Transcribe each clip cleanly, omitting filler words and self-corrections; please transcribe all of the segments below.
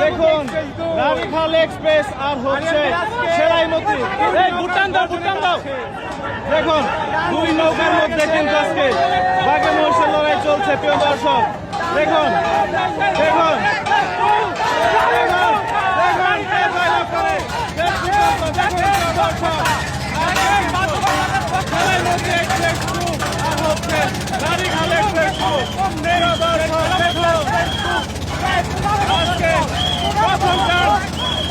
দেখুন রানীখাল এক্সপ্রেস আর হচ্ছে সেরাইমতি। ভুটান দাও দেখুন দুই নৌকার মধ্যে কিন্তু আজকে বাঘে মহিষের লড়াই চলছে প্রিয় দর্শক। দেখুন দেখুন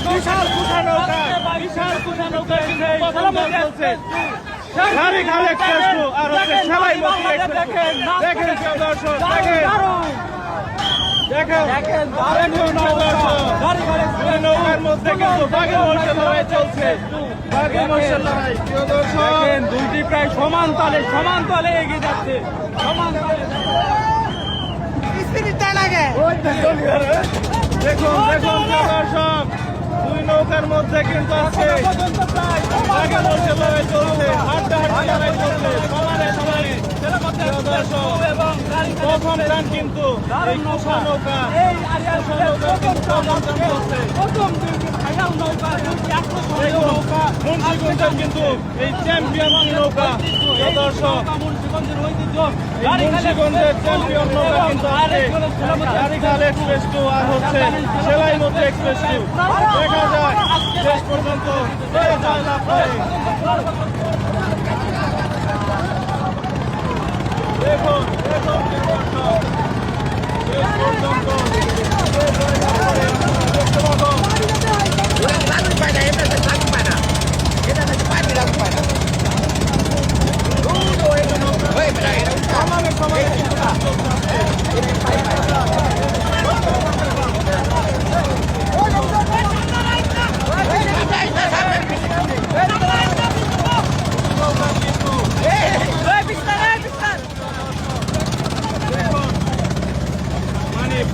বিশাল কুঠা নৌকা চলছে রানীখাল এক্সপ্রেস আর হচ্ছে সেরাইমতি এক্সপ্রেস। দেখেন প্রিয় দর্শক দেখেন নৌকার মধ্যে কিন্তু বাঘে মহিষের লড়াই চলছে। বাঘে মহিষের লড়াই প্রিয় দর্শক দুইটি প্রায় সমান তালে এগিয়ে যাচ্ছে। দেখুন প্রিয় দর্শক দুই নৌকার মধ্যে কিন্তু আজকে বাঘে মহিষের লড়াই চলছে। হাড্ডাহাড্ডি লড়াই চলছে সমানে। প্রথম টান কিন্তু এই কুশা নৌকা মুন্সিগঞ্জের কিন্তু এই চ্যাম্পিয়ন নৌকা দর্শক মুন্সিগঞ্জের চ্যাম্পিয়ন নৌকা কিন্তু রানীখাল এক্সপ্রেস 2 আর হচ্ছে সেরাইমতি এক্সপ্রেস 2। দেখা যাক শেষ পর্যন্ত জয়লাভ করে। দেখুন শেষ পর্যন্ত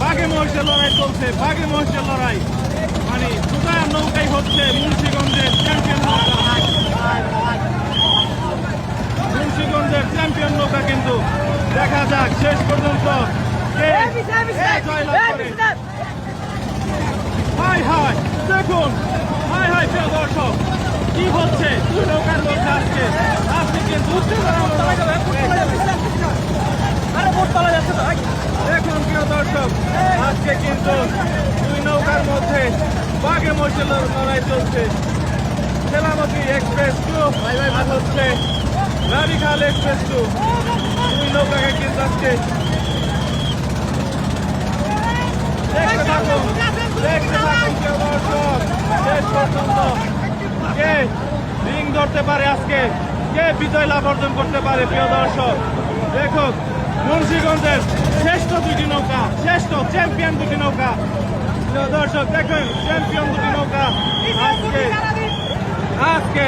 বাঘে মহিষের লড়াই চলছে। বাঘে মহিষের লড়াই মানে দুটা নৌকাই হচ্ছে মুন্সিগঞ্জের চ্যাম্পিয়ন নৌকা। মুন্সিগঞ্জের চ্যাম্পিয়ন নৌকা কিন্তু দেখা যাক শেষ পর্যন্ত দেখুন প্রিয় দর্শক কি হচ্ছে দুই নৌকার মধ্যে আজকে কিন্তু দেখুন প্রিয় দর্শক আজকে কিন্তু দুই নৌকার মধ্যে বাঘে মহিষের লড়াই চলছে। সেরাইমতি এক্সপ্রেস 2 আর হচ্ছে রানীখাল এক্সপ্রেস 2 দুই নৌকাকে কিন্তু আজকে দেখতে থাকুন প্রিয় দর্শক শেষ পর্যন্ত কে রিং ধরতে পারে আজকে, কে বিজয় লাভ অর্জন করতে পারে প্রিয় দর্শক। দেখুন মুন্সিগঞ্জের শ্রেষ্ঠ দুটি নৌকা, শ্রেষ্ঠ চ্যাম্পিয়ন দুটি নৌকা প্রিয় দর্শক। দেখেন চ্যাম্পিয়ন দুটি নৌকা আজকে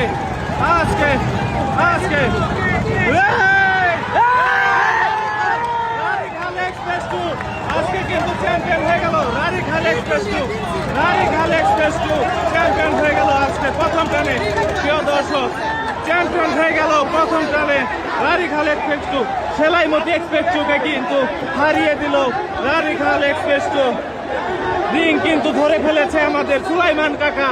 রানীখাল এক্সপ্রেস 2 আজকে কিন্তু চ্যাম্পিয়ন হয়ে গেল। রানীখাল এক্সপ্রেস 2 চ্যাম্পিয়ন হয়ে গেল আজকে প্রথম টানে প্রিয় দর্শক। চ্যাম্পিয়ন হয়ে গেল প্রথম টানে রানীখাল এক্সপ্রেস 2। সেরাইমতি এক্সপ্রেস 2কে কিন্তু হারিয়ে দিল রানীখাল এক্সপ্রেস 2। রিং কিন্তু ধরে ফেলেছে আমাদের সুলাইমান কাকা,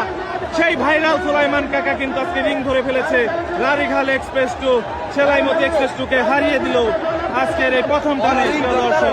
সেই ভাইরাল সুলাইমান কাকা কিন্তু আজকে রিং ধরে ফেলেছে। রানীখাল এক্সপ্রেস 2 সেরাইমতি এক্সপ্রেস 2কে হারিয়ে দিল আজকের এই প্রথম টানে প্রিয় দর্শক।